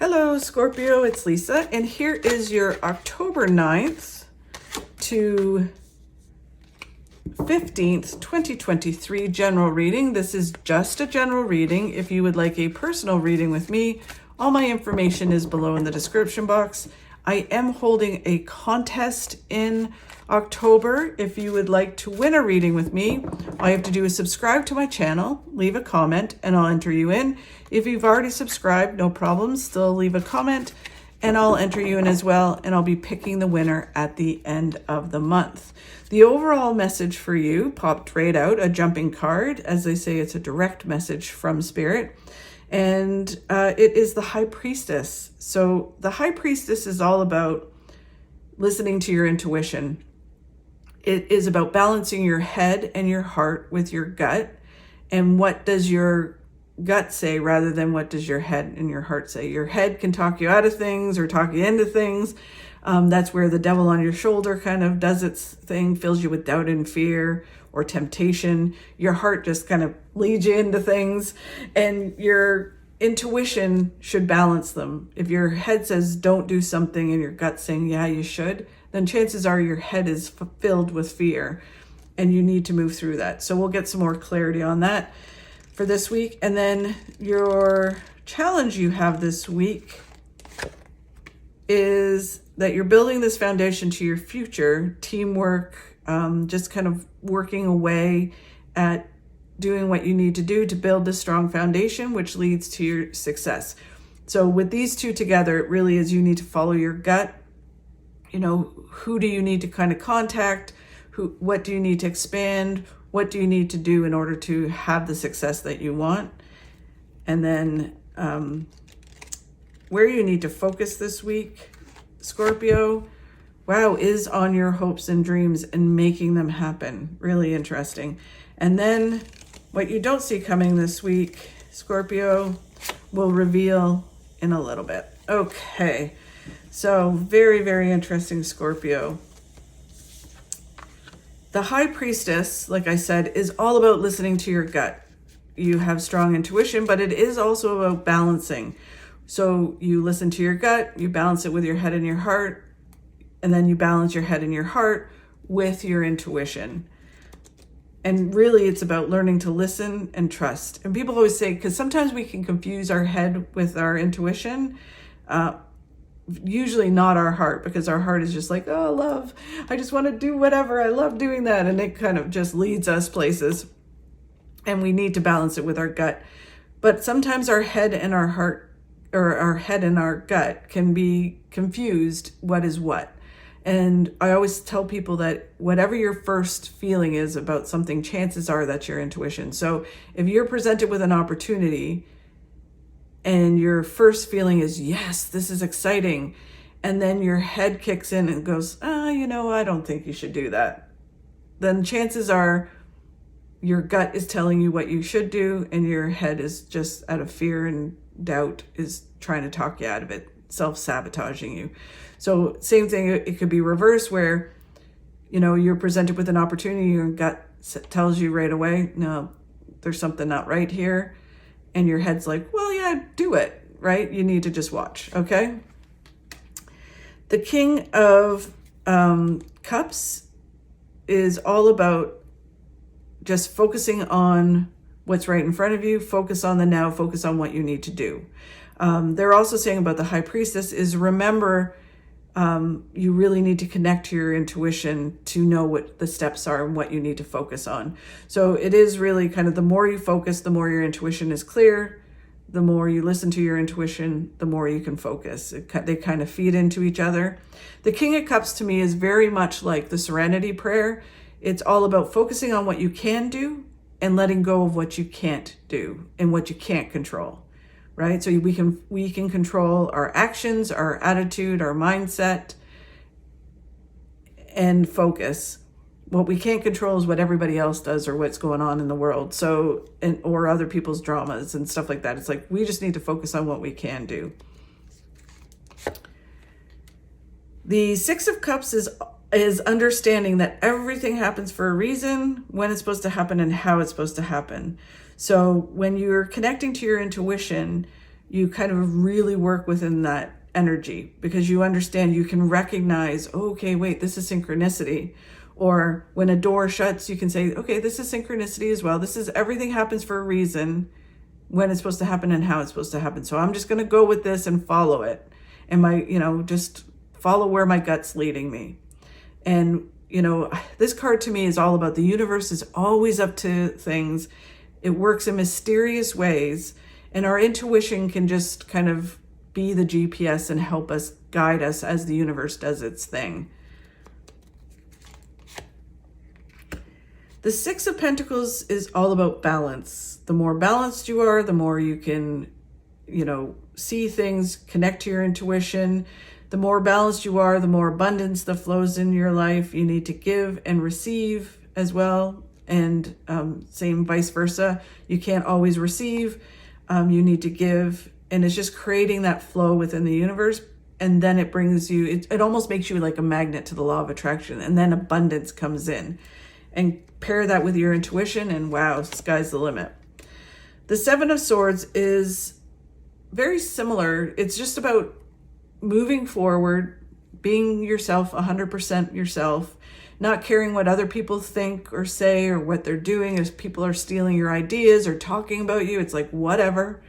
Hello, Scorpio, it's Lisa, and here is your October 9th to 15th, 2023 general reading. This is just a general reading. If you would like a personal reading with me, all my information is below in the description box. I am holding a contest in October. If you would like to win a reading with me, all you have to do is subscribe to my channel, leave a comment, and I'll enter you in. If you've already subscribed, no problem, still leave a comment and I'll enter you in as well, and I'll be picking the winner at the end of the month. The overall message for you popped right out, a jumping card. As they say, it's a direct message from Spirit, and it is the High Priestess. So the High Priestess is all about listening to your intuition. It is about balancing your head and your heart with your gut, and what does your gut say rather than what does your head and your heart say. Your head can talk you out of things or talk you into things. That's where the devil on your shoulder kind of does its thing, fills you with doubt and fear or temptation. Your heart just kind of leads you into things, and your intuition should balance them. If your head says don't do something and your gut saying yeah you should, then chances are your head is filled with fear and you need to move through that. So we'll get some more clarity on that for this week. And then your challenge you have this week is that you're building this foundation to your future, teamwork, just kind of working away at doing what you need to do to build this strong foundation, which leads to your success. So with these two together, it really is you need to follow your gut. You know, who do you need to kind of contact? What do you need to expand? What do you need to do in order to have the success that you want? And then where you need to focus this week, Scorpio, wow, is on your hopes and dreams and making them happen. Really interesting. And then what you don't see coming this week, Scorpio, will reveal in a little bit. Okay, so very, very interesting, Scorpio. The High Priestess, like I said, is all about listening to your gut. You have strong intuition, but it is also about balancing. So you listen to your gut, you balance it with your head and your heart, and then you balance your head and your heart with your intuition. And really, it's about learning to listen and trust. And people always say, because sometimes we can confuse our head with our intuition, usually not our heart, because our heart is just like, oh, love, I just want to do whatever. I love doing that. And it kind of just leads us places. And we need to balance it with our gut. But sometimes our head and our heart, or our head and our gut, can be confused what is what. And I always tell people that whatever your first feeling is about something, chances are that's your intuition. So if you're presented with an opportunity and your first feeling is, yes, this is exciting, and then your head kicks in and goes, I don't think you should do that, then chances are your gut is telling you what you should do, and your head is just out of fear and doubt is trying to talk you out of it, self-sabotaging you. So same thing, it could be reverse, where you're presented with an opportunity, your gut tells you right away, no, there's something not right here. And your head's like, well, yeah, do it, right? You need to just watch, okay? The King of Cups is all about just focusing on what's right in front of you, focus on the now, focus on what you need to do. They're also saying about the High Priestess is, remember, you really need to connect to your intuition to know what the steps are and what you need to focus on. So it is really kind of, the more you focus, the more your intuition is clear. The more you listen to your intuition, the more you can focus. They kind of feed into each other. The King of Cups to me is very much like the Serenity Prayer. It's all about focusing on what you can do and letting go of what you can't do and what you can't control. Right? So we can control our actions, our attitude, our mindset, and focus. What we can't control is what everybody else does or what's going on in the world. So, or other people's dramas and stuff like that. It's like, we just need to focus on what we can do. The Six of Cups is understanding that everything happens for a reason, when it's supposed to happen and how it's supposed to happen. So when you're connecting to your intuition, you kind of really work within that energy, because you understand, you can recognize, okay, wait, this is synchronicity. Or when a door shuts, you can say, okay, this is synchronicity as well. This is, everything happens for a reason, when it's supposed to happen and how it's supposed to happen. So I'm just going to go with this and follow it. And just follow where my gut's leading me. And, this card to me is all about the universe is always up to things. It works in mysterious ways. And our intuition can just kind of be the GPS and help us, guide us as the universe does its thing. The Six of Pentacles is all about balance. The more balanced you are, the more you can, see things, connect to your intuition. The more balanced you are, the more abundance that flows in your life. You need to give and receive as well. And same vice versa. You can't always receive. You need to give. And it's just creating that flow within the universe. And then it brings you, it almost makes you like a magnet to the law of attraction. And then abundance comes in. And pair that with your intuition, and wow, sky's the limit. The Seven of Swords is very similar. It's just about moving forward, being yourself, 100% yourself, not caring what other people think or say or what they're doing. If people are stealing your ideas or talking about you, it's like, whatever.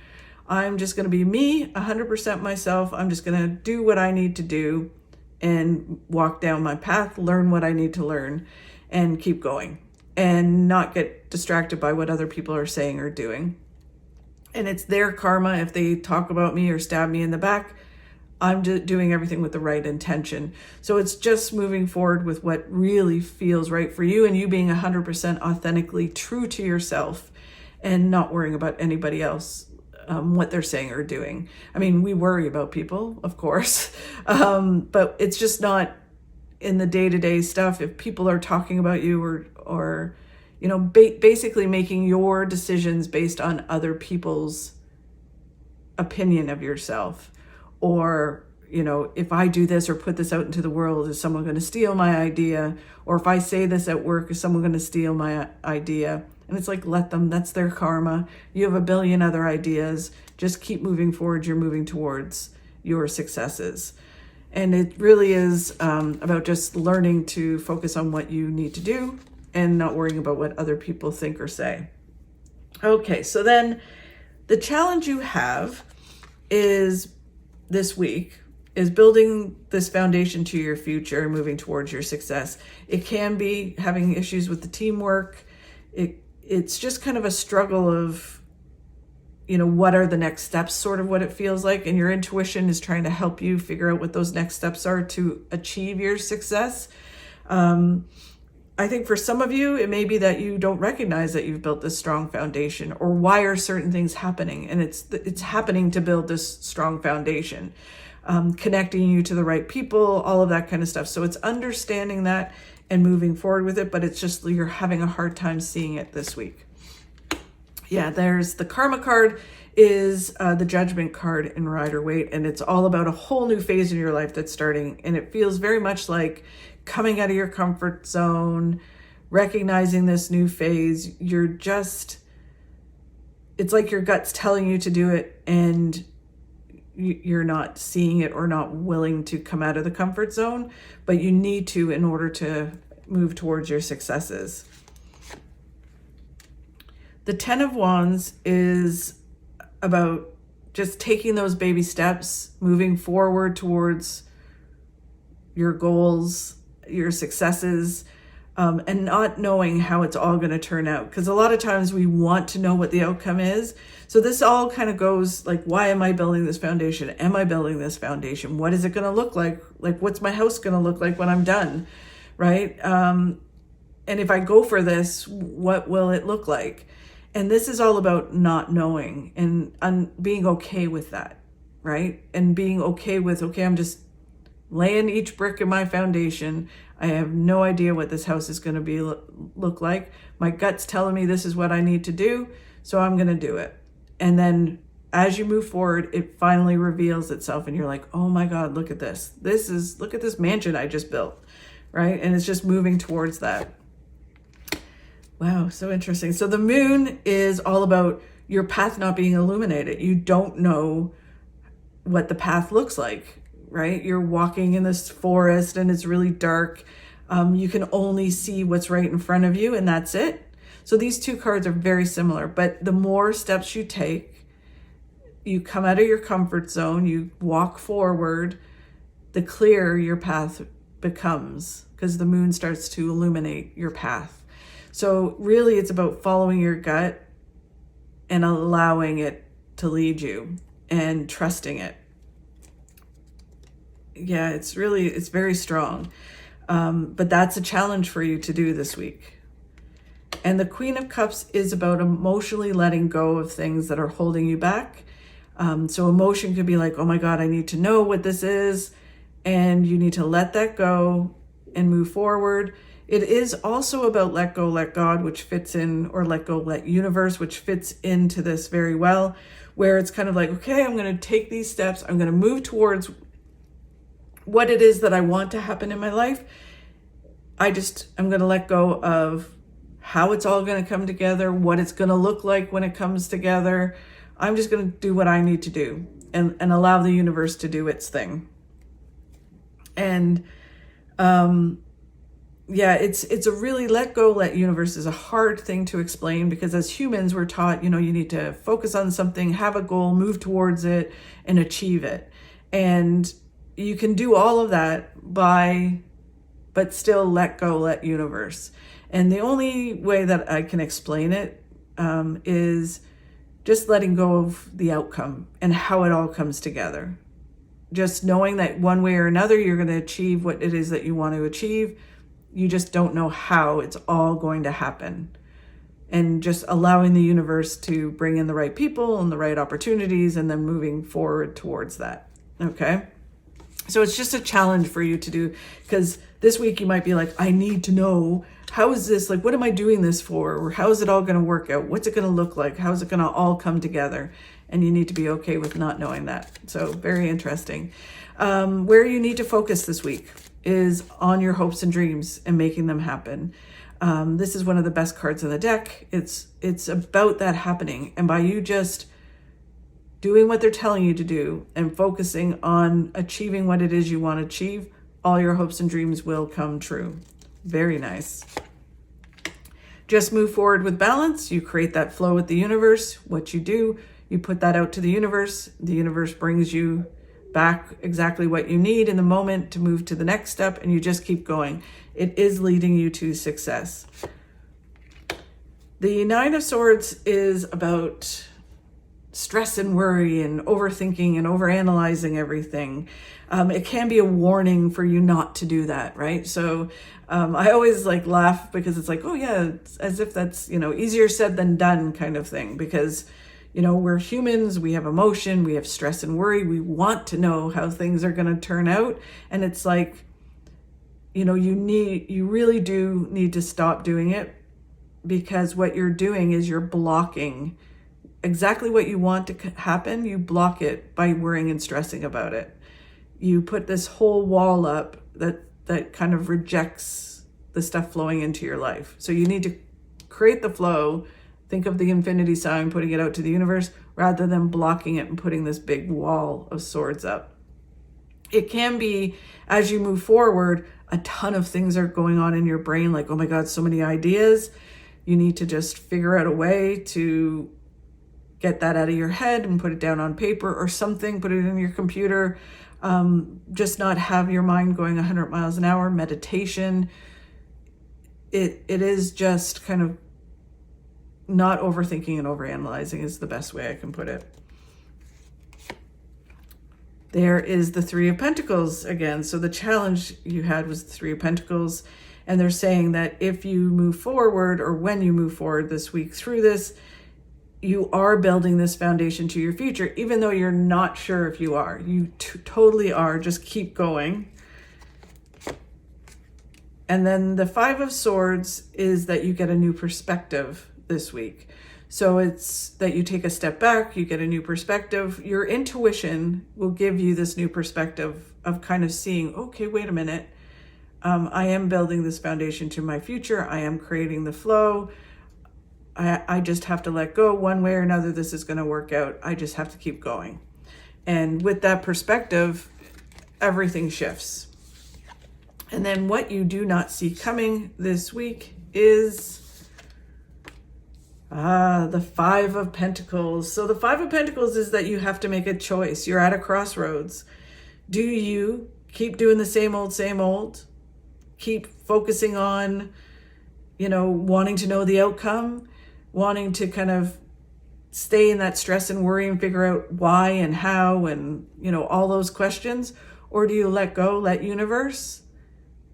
I'm just going to be me, 100% myself. I'm just going to do what I need to do and walk down my path, learn what I need to learn, and keep going, and not get distracted by what other people are saying or doing. And it's their karma if they talk about me or stab me in the back. I'm just doing everything with the right intention. So it's just moving forward with what really feels right for you, and you being 100% authentically true to yourself and not worrying about anybody else, what they're saying or doing. I mean, we worry about people, of course, but it's just not in the day-to-day stuff. If people are talking about you or basically making your decisions based on other people's opinion of yourself, or if I do this or put this out into the world, is someone going to steal my idea? Or if I say this at work, is someone going to steal my idea? And it's like, let them, that's their karma. You have a billion other ideas. Just keep moving forward. You're moving towards your successes. And it really is about just learning to focus on what you need to do and not worrying about what other people think or say. Okay, so then the challenge you have is this week is building this foundation to your future and moving towards your success. It can be having issues with the teamwork. It's just kind of a struggle of, what are the next steps, sort of what it feels like. And your intuition is trying to help you figure out what those next steps are to achieve your success. I think for some of you, it may be that you don't recognize that you've built this strong foundation, or why are certain things happening? And it's happening to build this strong foundation, connecting you to the right people, all of that kind of stuff. So it's understanding that and moving forward with it, but it's just you're having a hard time seeing it this week. Yeah, there's the Karma card is the Judgment card in Rider-Waite, and it's all about a whole new phase in your life that's starting, and it feels very much like coming out of your comfort zone, recognizing this new phase. It's like your gut's telling you to do it, and you're not seeing it or not willing to come out of the comfort zone, but you need to in order to move towards your successes. The Ten of Wands is about just taking those baby steps, moving forward towards your goals, your successes, and not knowing how it's all going to turn out. Because a lot of times we want to know what the outcome is. So this all kind of goes like, why am I building this foundation? Am I building this foundation? What is it going to look like? Like, what's my house going to look like when I'm done? Right? And if I go for this, what will it look like? And this is all about not knowing and being okay with that, right? And being okay with, okay, I'm just laying each brick in my foundation. I have no idea what this house is going to be look like. My gut's telling me this is what I need to do, so I'm going to do it. And then as you move forward, it finally reveals itself, and you're like, oh my God, look at this. Look at this mansion I just built, right? And it's just moving towards that. Wow, so interesting. So the moon is all about your path not being illuminated. You don't know what the path looks like, right? You're walking in this forest and it's really dark. You can only see what's right in front of you, and that's it. So these two cards are very similar, but the more steps you take, you come out of your comfort zone, you walk forward, the clearer your path becomes, because the moon starts to illuminate your path. So really it's about following your gut and allowing it to lead you and trusting it. Yeah, it's very strong. But that's a challenge for you to do this week. And the Queen of Cups is about emotionally letting go of things that are holding you back. So emotion could be like, oh my God, I need to know what this is. And you need to let that go and move forward. It is also about let go, let God, which fits in, or let go, let universe, which fits into this very well, where it's kind of like, okay, I'm going to take these steps. I'm going to move towards what it is that I want to happen in my life. I'm going to let go of how it's all going to come together, what it's going to look like when it comes together. I'm just going to do what I need to do and allow the universe to do its thing. And it's a really let go, let universe is a hard thing to explain, because as humans, we're taught, you need to focus on something, have a goal, move towards it, and achieve it. And you can do all of that but still let go, let universe. And the only way that I can explain it is just letting go of the outcome and how it all comes together. Just knowing that one way or another, you're going to achieve what it is that you want to achieve. You just don't know how it's all going to happen. And just allowing the universe to bring in the right people and the right opportunities, and then moving forward towards that. Okay? So it's just a challenge for you to do, because this week you might be like, I need to know, how is this, like, what am I doing this for? Or how is it all going to work out? What's it going to look like? How is it going to all come together? And you need to be okay with not knowing that. So very interesting. Where you need to focus this week is on your hopes and dreams and making them happen. This is one of the best cards in the deck. It's about that happening. And by you just doing what they're telling you to do and focusing on achieving what it is you want to achieve, all your hopes and dreams will come true. Very nice. Just move forward with balance. You create that flow with the universe. What you do, you put that out to the universe. The universe brings you back exactly what you need in the moment to move to the next step, and you just keep going. It is leading you to success. The Nine of Swords is about stress and worry and overthinking and overanalyzing everything. It can be a warning for you not to do that, right? So I always laugh, because it's like, oh yeah, it's as if that's, easier said than done kind of thing, because we're humans, we have emotion, we have stress and worry. We want to know how things are going to turn out. And it's like, you really do need to stop doing it, because what you're doing is you're blocking exactly what you want to happen. You block it by worrying and stressing about it. You put this whole wall up that kind of rejects the stuff flowing into your life. So you need to create the flow. Think of the infinity sign, putting it out to the universe, rather than blocking it and putting this big wall of swords up. It can be, as you move forward, a ton of things are going on in your brain, like, oh my God, so many ideas. You need to just figure out a way to get that out of your head and put it down on paper or something, put it in your computer. Just not have your mind going 100 miles an hour. Meditation. It is just kind of not overthinking and overanalyzing is the best way I can put it. There is the Three of Pentacles again. So the challenge you had was the Three of Pentacles. And they're saying that if you move forward, or when you move forward this week through this, you are building this foundation to your future, even though you're not sure if you are. You totally are. Just keep going. And then the Five of Swords is that you get a new perspective this week. So it's that you take a step back, you get a new perspective. Your intuition will give you this new perspective of kind of seeing, okay, wait a minute. I am building this foundation to my future. I am creating the flow. I just have to let go. One way or another, this is going to work out. I just have to keep going. And with that perspective, everything shifts. And then what you do not see coming this week is the Five of Pentacles. So the Five of Pentacles is that you have to make a choice. You're at a crossroads. Do you keep doing the same old, keep focusing on, wanting to know the outcome, wanting to kind of stay in that stress and worry and figure out why and how and, all those questions? Or do you let go, let universe,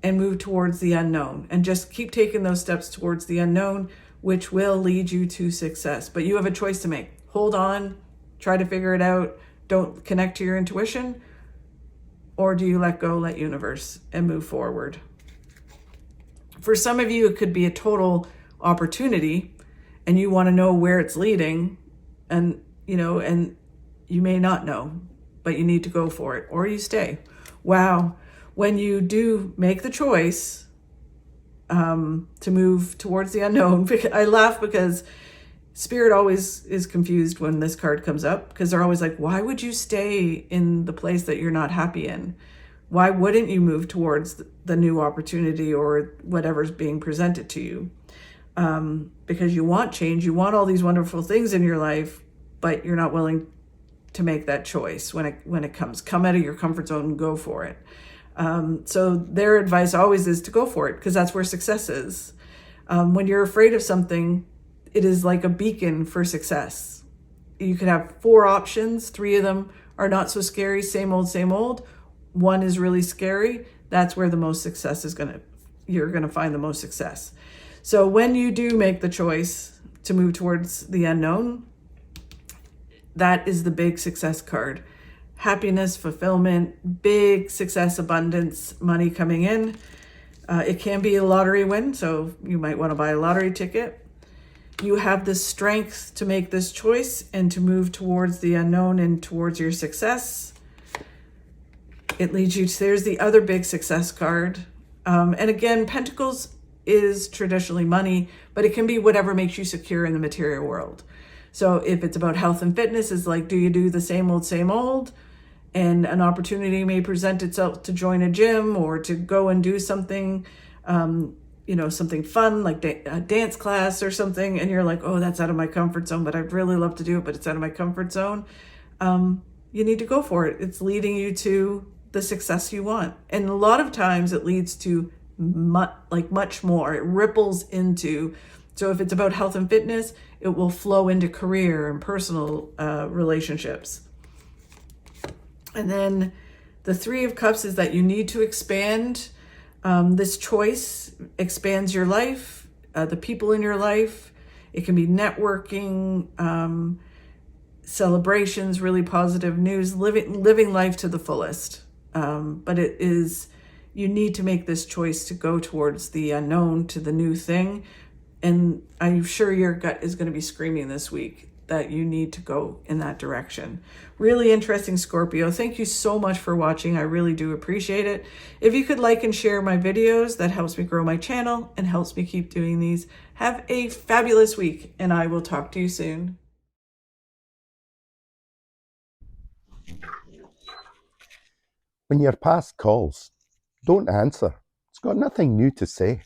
and move towards the unknown and just keep taking those steps towards the unknown, which will lead you to success? But you have a choice to make. Hold on, try to figure it out, don't connect to your intuition, or do you let go, let universe, and move forward? For some of you, it could be a total opportunity and you want to know where it's leading, and you may not know, but you need to go for it, or you stay. Wow. When you do make the choice to move towards the unknown, I laugh because Spirit always is confused when this card comes up, because they're always like, why would you stay in the place that you're not happy in? Why wouldn't you move towards the new opportunity or whatever's being presented to you? Because you want change, you want all these wonderful things in your life, but you're not willing to make that choice when it comes. Come out of your comfort zone and go for it. So their advice always is to go for it, because that's where success is. When you're afraid of something, it is like a beacon for success. You could have 4 options. 3 of them are not so scary, same old. 1 is really scary. That's where the most success you're going to find the most success. So when you do make the choice to move towards the unknown, that is the big success card. Happiness, fulfillment, big success, abundance, money coming in. It can be a lottery win, so you might want to buy a lottery ticket. You have the strength to make this choice and to move towards the unknown and towards your success. It leads you to, there's the other big success card. And again, Pentacles is traditionally money, but it can be whatever makes you secure in the material world. So if it's about health and fitness, it's like, do you do the same old? And an opportunity may present itself to join a gym or to go and do something, something fun, like a dance class or something. And you're like, oh, that's out of my comfort zone, but I'd really love to do it, but it's out of my comfort zone. You need to go for it. It's leading you to the success you want. And a lot of times it leads to much more. It ripples into, so if it's about health and fitness, it will flow into career and personal relationships. And then the 3 of Cups is that you need to expand. This choice expands your life, the people in your life. It can be networking, celebrations, really positive news, living life to the fullest. But it is, you need to make this choice to go towards the unknown, to the new thing. And I'm sure your gut is going to be screaming this week that you need to go in that direction. Really interesting, Scorpio. Thank you so much for watching. I really do appreciate it. If you could like and share my videos, that helps me grow my channel and helps me keep doing these. Have a fabulous week, and I will talk to you soon. When your past calls, don't answer. It's got nothing new to say.